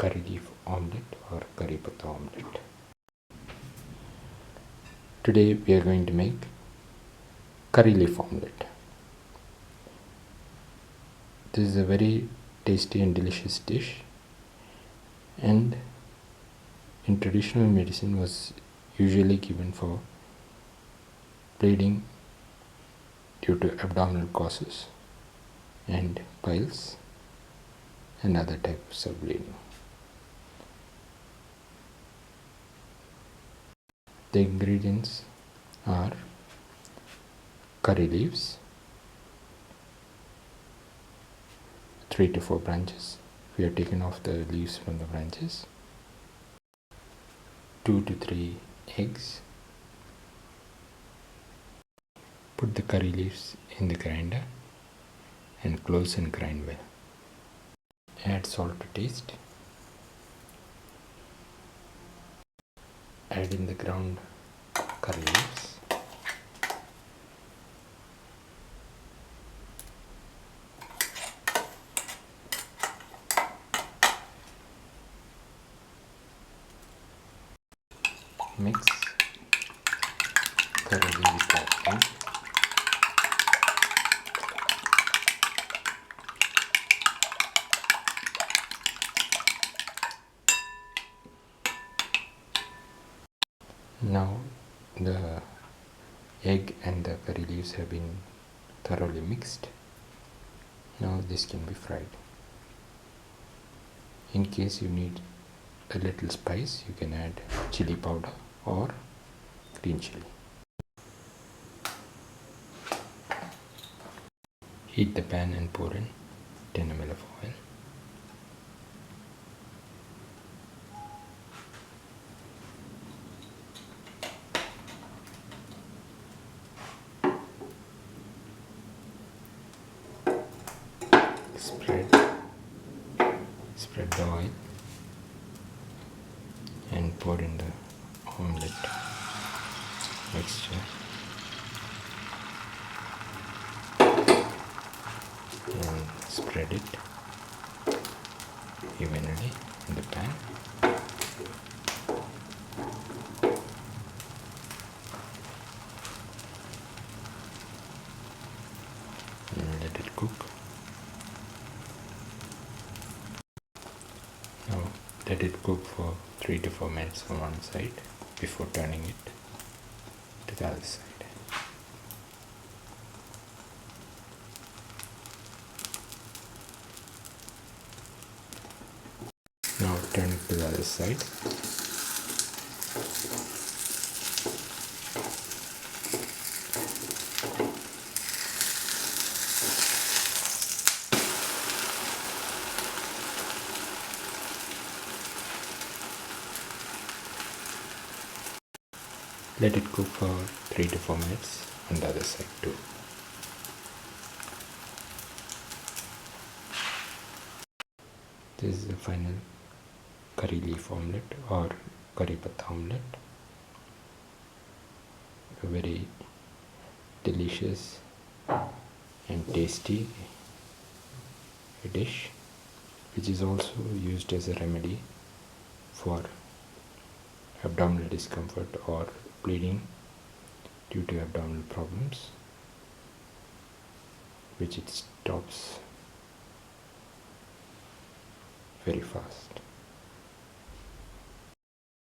curry leaf omelette or curry patta omelette. Today we are going to make curry leaf omelette. This is a very tasty and delicious dish, and in traditional medicine was usually given for bleeding due to abdominal causes and piles and other types of bleeding. The ingredients are curry leaves, 3 to 4 branches. We have taken off the leaves from the branches. 2 to 3 eggs. Put the curry leaves in the grinder and close and grind well. Add salt to taste. Add in the ground curry leaves. Mix curry leaf with the egg. Now the egg and the curry leaves have been thoroughly mixed. Now this can be fried. In case you need a little spice, you can add chili powder or green chili. Heat the pan and pour in 10 ml of oil. Spread the oil and pour in the omelette mixture and spread it evenly in the pan. And let it cook. Now let it cook for 3 to 4 minutes on one side before turning it to the other side. Now turn it to the other side. Let it cook for 3 to 4 minutes on the other side too. This is the final curry leaf omelette or curry patta omelette. A very delicious and tasty dish, which is also used as a remedy for abdominal discomfort or bleeding due to abdominal problems, which it stops very fast.